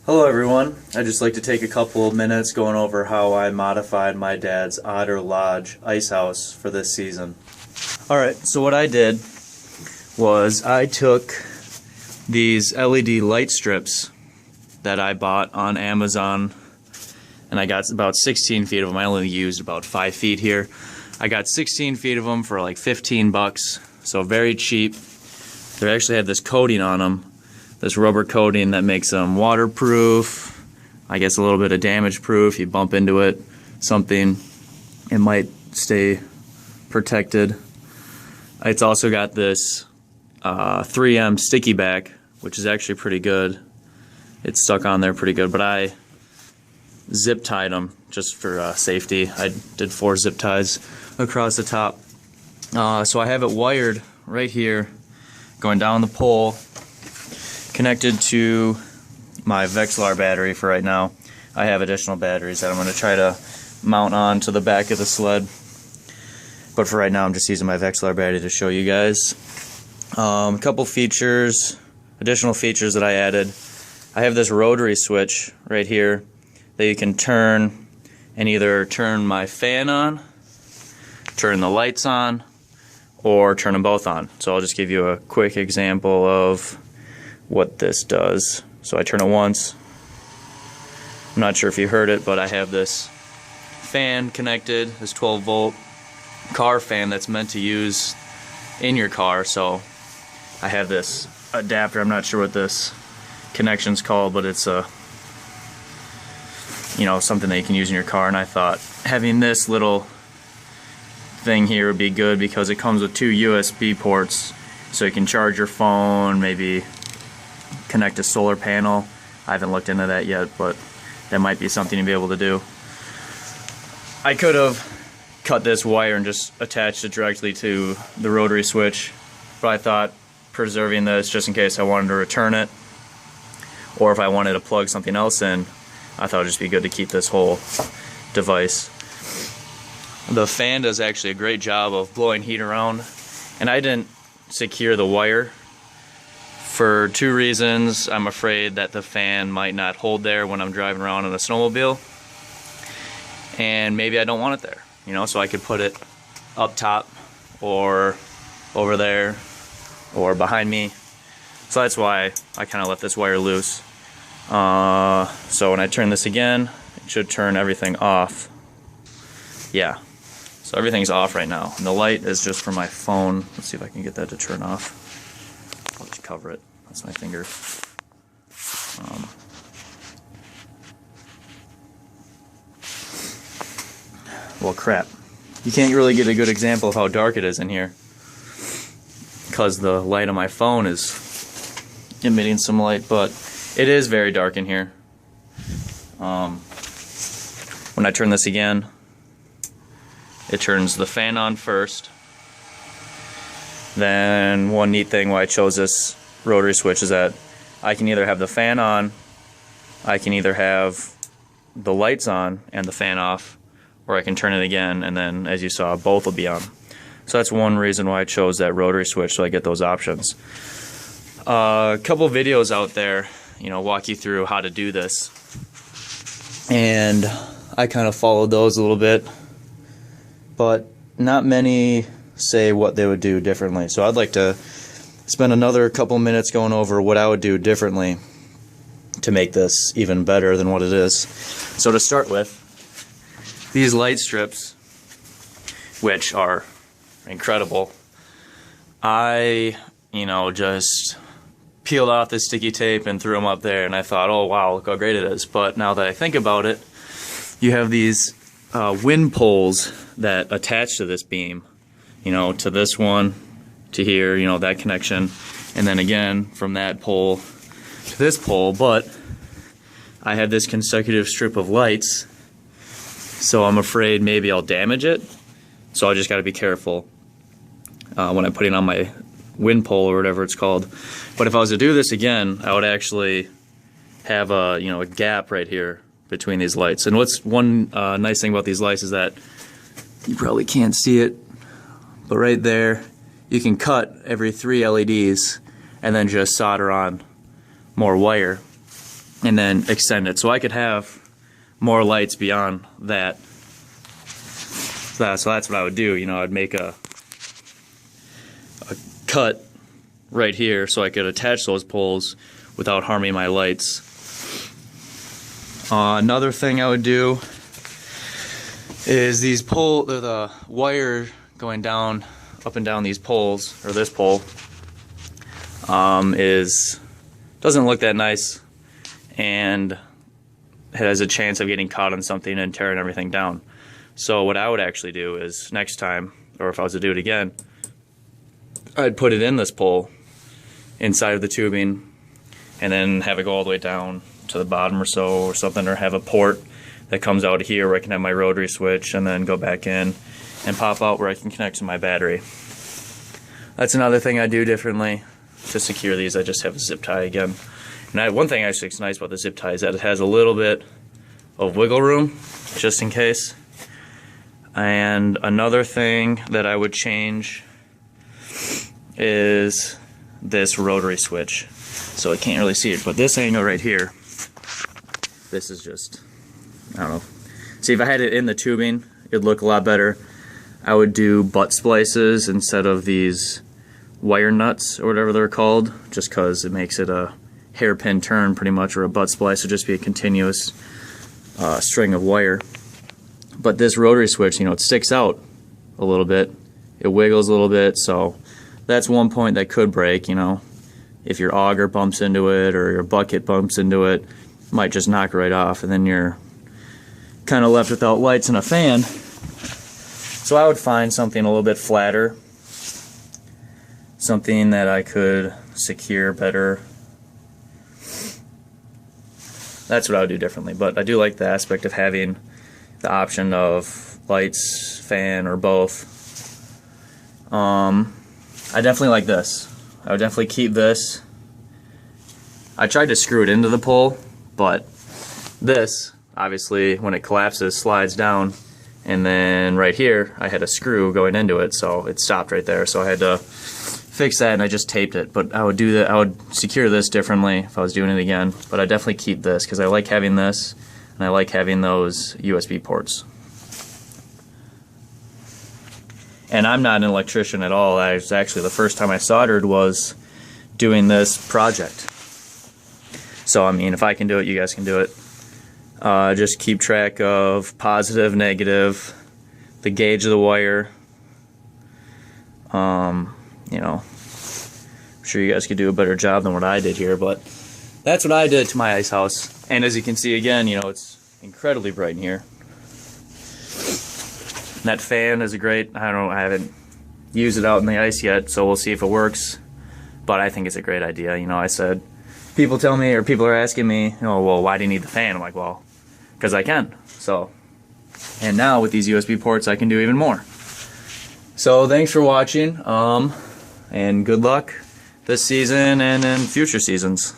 Hello everyone, I'd just like to take a couple of minutes going over how I modified my dad's Otter Lodge ice house for this season. Alright, so what I did was I took these LED light strips that I bought on Amazon, and I got about 16 feet of them. I only used about 5 feet here. I got 16 feet of them for like 15 bucks, so very cheap. They actually had this coating on them, this rubber coating that makes them waterproof, I guess a little bit of damage proof. You bump into it, something, it might stay protected. It's also got this 3M sticky back, which is actually pretty good. It's stuck on there pretty good, but I zip tied them just for safety. I did 4 zip ties across the top. So I have it wired right here, going down the pole, connected to my Vexlar battery for right now. I have additional batteries that I'm going to try to mount on to the back of the sled, but for right now I'm just using my Vexlar battery to show you guys. A couple features, additional features that I added. I have this rotary switch right here that you can turn and either turn my fan on, turn the lights on, or turn them both on. So I'll just give you a quick example of what this does. So I turn it once. I'm not sure if you heard it, but I have this fan connected, this 12 volt car fan that's meant to use in your car. So I have this adapter. I'm not sure what this connection's called, but it's a, something that you can use in your car. And I thought having this little thing here would be good because it comes with 2 USB ports, so you can charge your phone, maybe connect a solar panel. I haven't looked into that yet, but that might be something to be able to do. I could have cut this wire and just attached it directly to the rotary switch, but I thought preserving this just in case I wanted to return it, or if I wanted to plug something else in, I thought it would just be good to keep this whole device. The fan does actually a great job of blowing heat around, and I didn't secure the wire for 2 reasons. I'm afraid that the fan might not hold there when I'm driving around on a snowmobile, and maybe I don't want it there, so I could put it up top or over there or behind me. So that's why I kind of left this wire loose. So when I turn this again, it should turn everything off. Yeah, so everything's off right now. And the light is just for my phone. Let's see if I can get that to turn off. I'll just cover it. That's my finger. Well, crap. You can't really get a good example of how dark it is in here because the light on my phone is emitting some light, but it is very dark in here. When I turn this again, it turns the fan on first. Then one neat thing why I chose this rotary switch is that I can either have the fan on, I can either have the lights on and the fan off, or I can turn it again and then, as you saw, both will be on. So that's one reason why I chose that rotary switch, so I get those options. A couple videos out there, walk you through how to do this, and I kind of followed those a little bit, but not many say what they would do differently. So I'd like to spend another couple minutes going over what I would do differently to make this even better than what it is. So to start with, these light strips, which are incredible, I just peeled off the sticky tape and threw them up there, and I thought, oh wow, look how great it is. But now that I think about it, you have these wind poles that attach to this beam, to this one, to here, that connection, and then again from that pole to this pole. But I have this consecutive strip of lights, so I'm afraid maybe I'll damage it. So I just got to be careful when I'm putting on my wind pole or whatever it's called. But if I was to do this again, I would actually have a gap right here between these lights. And what's one nice thing about these lights is that you probably can't see it, but right there you can cut every 3 LEDs and then just solder on more wire. and then extend it. So I could have more lights beyond that. So that's what I would do. You know, I'd make a cut right here so I could attach those poles without harming my lights. Another thing I would do is the wire going down, up and down these poles, or this pole, doesn't look that nice, and it has a chance of getting caught on something and tearing everything down. So what I would actually do is next time, or if I was to do it again, I'd put it in this pole inside of the tubing and then have it go all the way down to the bottom or so or something, or have a port that comes out here where I can have my rotary switch and then go back in and pop out where I can connect to my battery. That's another thing I do differently. To secure these, I just have a zip tie again. And one thing actually that's nice about the zip tie is that it has a little bit of wiggle room just in case. And another thing that I would change is this rotary switch. So I can't really see it, but this angle right here, this is just, I don't know. See, if I had it in the tubing, it'd look a lot better. I would do butt splices instead of these wire nuts or whatever they're called, just because it makes it a hairpin turn pretty much, or a butt splice would just be a continuous string of wire. But this rotary switch, you know, it sticks out a little bit, it wiggles a little bit, so that's one point that could break. You know, if your auger bumps into it or your bucket bumps into it, it might just knock it right off, and then you're kind of left without lights and a fan. So I would find something a little bit flatter, something that I could secure better. That's what I would do differently, but I do like the aspect of having the option of lights, fan, or both. I definitely like this. I would definitely keep this. I tried to screw it into the pole, but this, obviously, when it collapses, slides down, and then right here, I had a screw going into it, so it stopped right there, so I had to fix that, and I just taped it. But I would do that. I would secure this differently if I was doing it again, but I definitely keep this because I like having this, and I like having those USB ports. And I'm not an electrician at all. Actually, the first time I soldered was doing this project. So I mean, if I can do it, you guys can do it. Just keep track of positive, negative, the gauge of the wire. You know, I'm sure you guys could do a better job than what I did here, but that's what I did to my ice house. And as you can see again, you know, it's incredibly bright in here. And that fan is a great, I don't know, I haven't used it out in the ice yet, so we'll see if it works. But I think it's a great idea. You know, I said, people tell me, or people are asking me, oh, well, why do you need the fan? I'm like, well, because I can. So, and now with these USB ports, I can do even more. So thanks for watching, and good luck this season and in future seasons.